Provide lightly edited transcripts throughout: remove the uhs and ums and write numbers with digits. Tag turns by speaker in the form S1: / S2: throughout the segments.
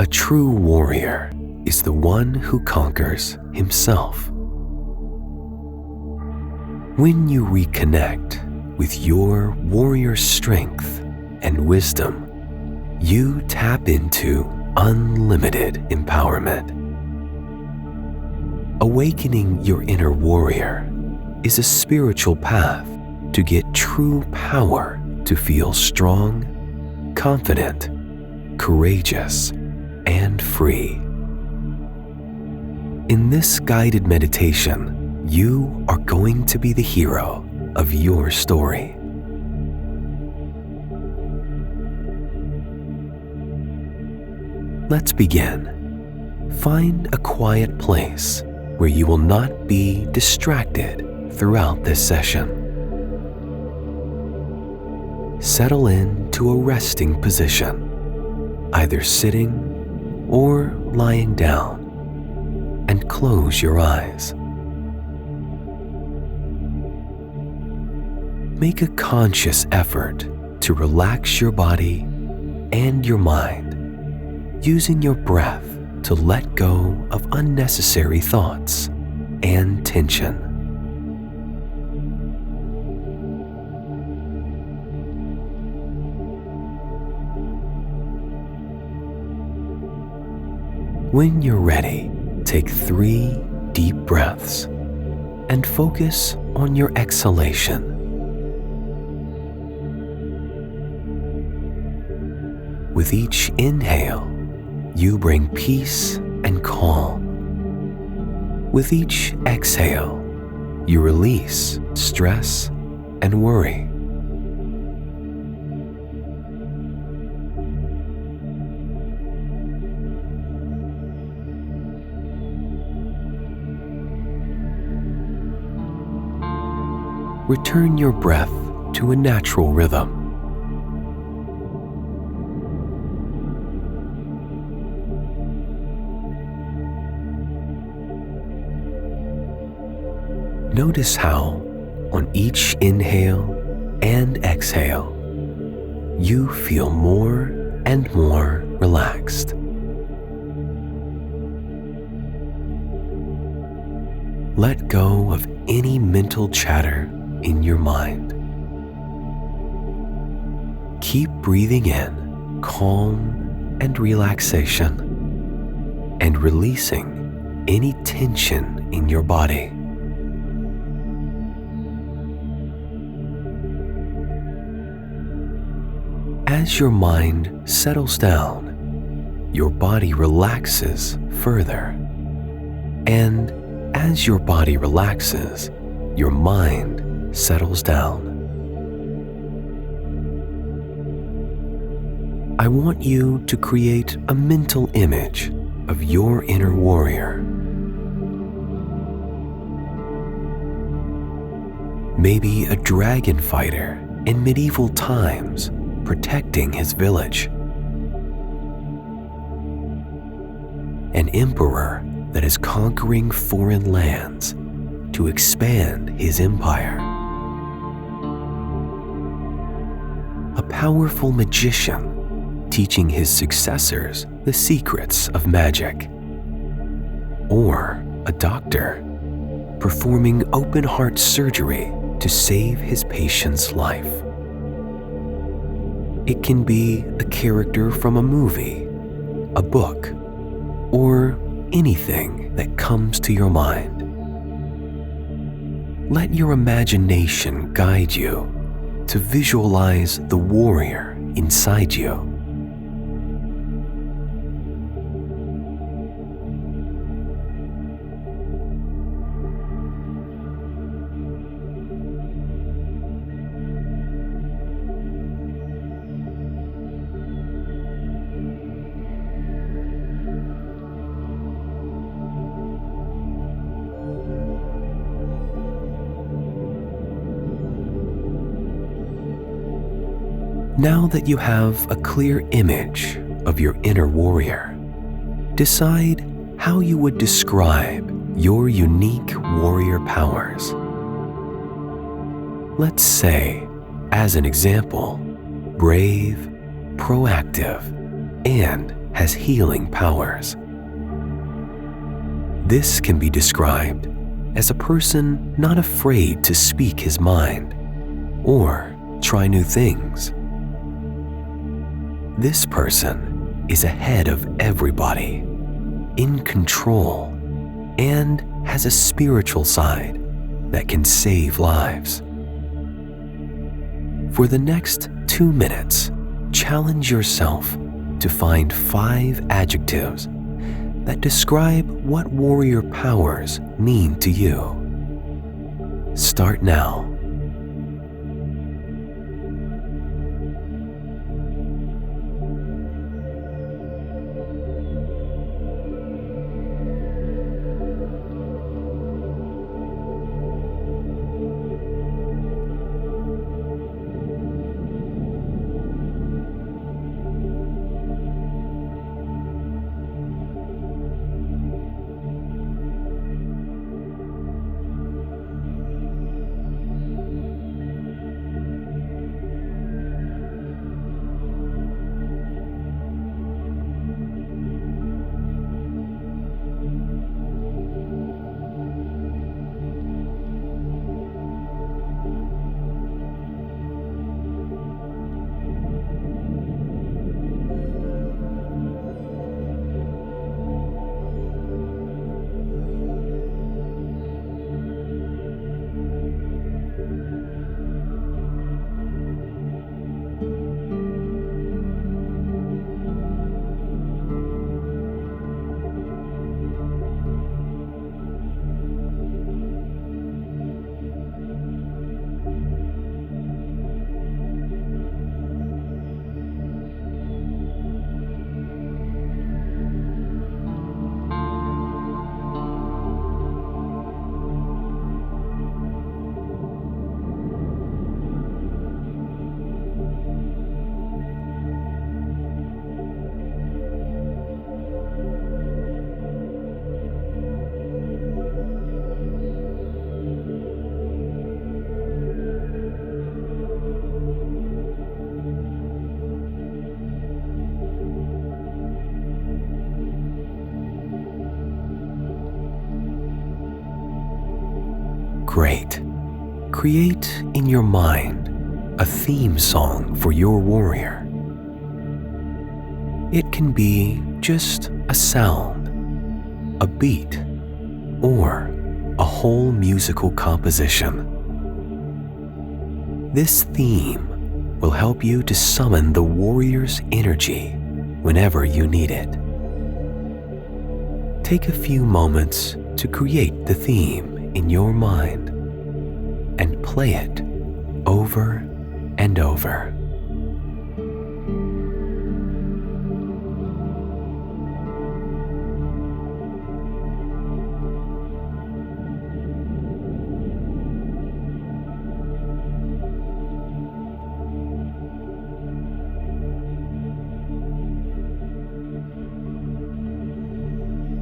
S1: A true warrior is the one who conquers himself. When you reconnect with your warrior strength and wisdom, you tap into unlimited empowerment. Awakening your inner warrior is a spiritual path to get true power to feel strong, confident, courageous, and free. In this guided meditation, you are going to be the hero of your story. Let's begin. Find a quiet place where you will not be distracted throughout this session. Settle into a resting position, either sitting or lying down, and close your eyes. Make a conscious effort to relax your body and your mind, using your breath to let go of unnecessary thoughts and tension. When you're ready, take 3 deep breaths and focus on your exhalation. With each inhale, you bring peace and calm. With each exhale, you release stress and worry. Return your breath to a natural rhythm. Notice how, on each inhale and exhale, you feel more and more relaxed. Let go of any mental chatter in your mind. Keep breathing in calm and relaxation, and releasing any tension in your body. As your mind settles down, your body relaxes further. And as your body relaxes, your mind settles down. I want you to create a mental image of your inner warrior. Maybe a dragon fighter in medieval times protecting his village. An emperor that is conquering foreign lands to expand his empire. A powerful magician teaching his successors the secrets of magic. Or a doctor performing open-heart surgery to save his patient's life. It can be a character from a movie, a book, or anything that comes to your mind. Let your imagination guide you to visualize the warrior inside you. Now that you have a clear image of your inner warrior, decide how you would describe your unique warrior powers. Let's say, as an example, brave, proactive, and has healing powers. This can be described as a person not afraid to speak his mind or try new things. This person is ahead of everybody, in control, and has a spiritual side that can save lives. For the next 2 minutes, challenge yourself to find 5 adjectives that describe what warrior powers mean to you. Start now. Great. Create in your mind a theme song for your warrior. It can be just a sound, a beat, or a whole musical composition. This theme will help you to summon the warrior's energy whenever you need it. Take a few moments to create the theme in your mind and play it over and over.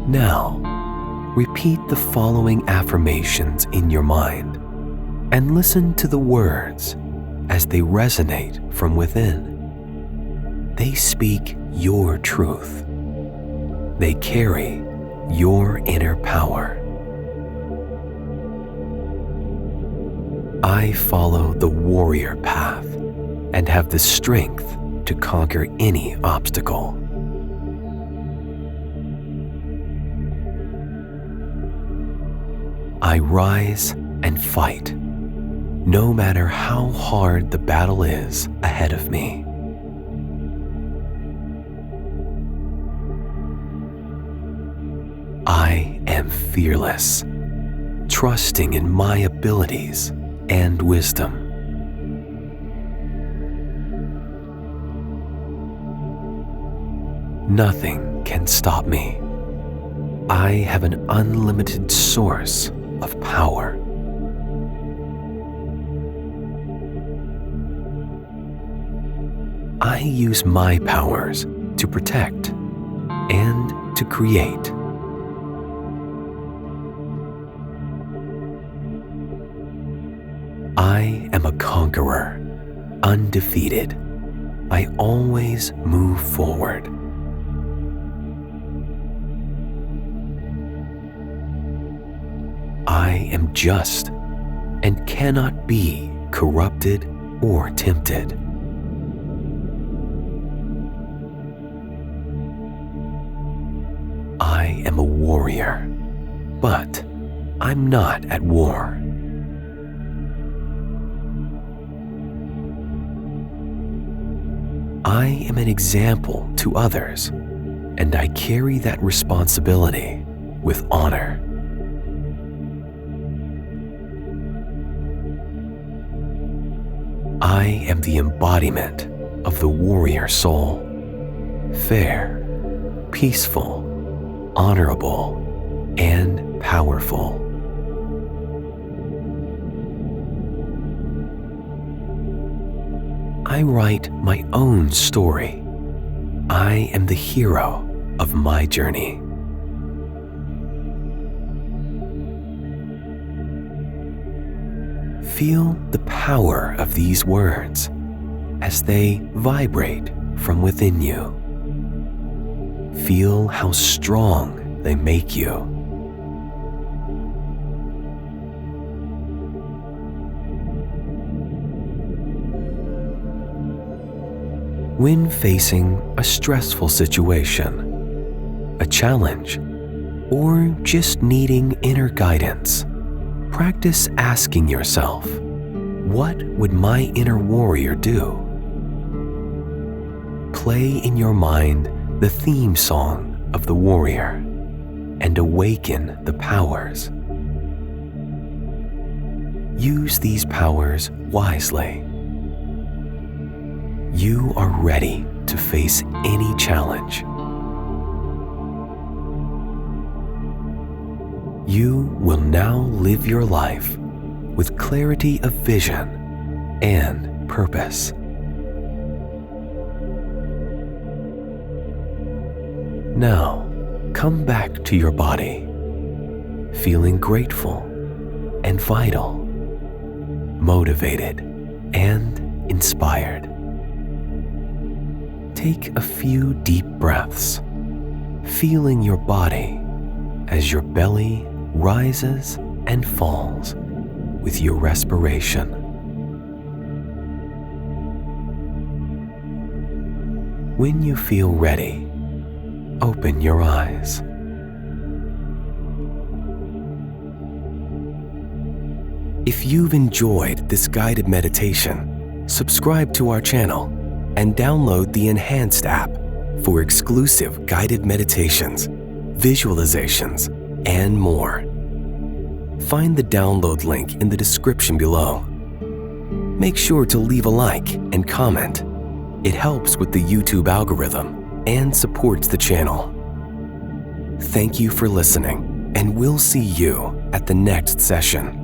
S1: Now, repeat the following affirmations in your mind and listen to the words as they resonate from within. They speak your truth. They carry your inner power. I follow the warrior path and have the strength to conquer any obstacle. I rise and fight, no matter how hard the battle is ahead of me. I am fearless, trusting in my abilities and wisdom. Nothing can stop me. I have an unlimited source of power. I use my powers to protect and to create. I am a conqueror, undefeated. I always move forward. am just and cannot be corrupted or tempted. I am a warrior, but I'm not at war. I am an example to others, and I carry that responsibility with honor. I am the embodiment of the warrior soul, fair, peaceful, honorable, and powerful. I write my own story. I am the hero of my journey. Feel the power of these words as they vibrate from within you. Feel how strong they make you. When facing a stressful situation, a challenge, or just needing inner guidance, practice asking yourself, what would my inner warrior do? Play in your mind the theme song of the warrior and awaken the powers. Use these powers wisely. You are ready to face any challenge. You will now live your life with clarity of vision and purpose. Now, come back to your body, feeling grateful and vital, motivated and inspired. Take a few deep breaths, feeling your body as your belly rises and falls with your respiration. When you feel ready, open your eyes. If you've enjoyed this guided meditation, subscribe to our channel and download the Enhanced app for exclusive guided meditations, visualizations, and more. Find the download link in the description below. Make sure to leave a like and comment. It helps with the YouTube algorithm and supports the channel. Thank you for listening, and we'll see you at the next session.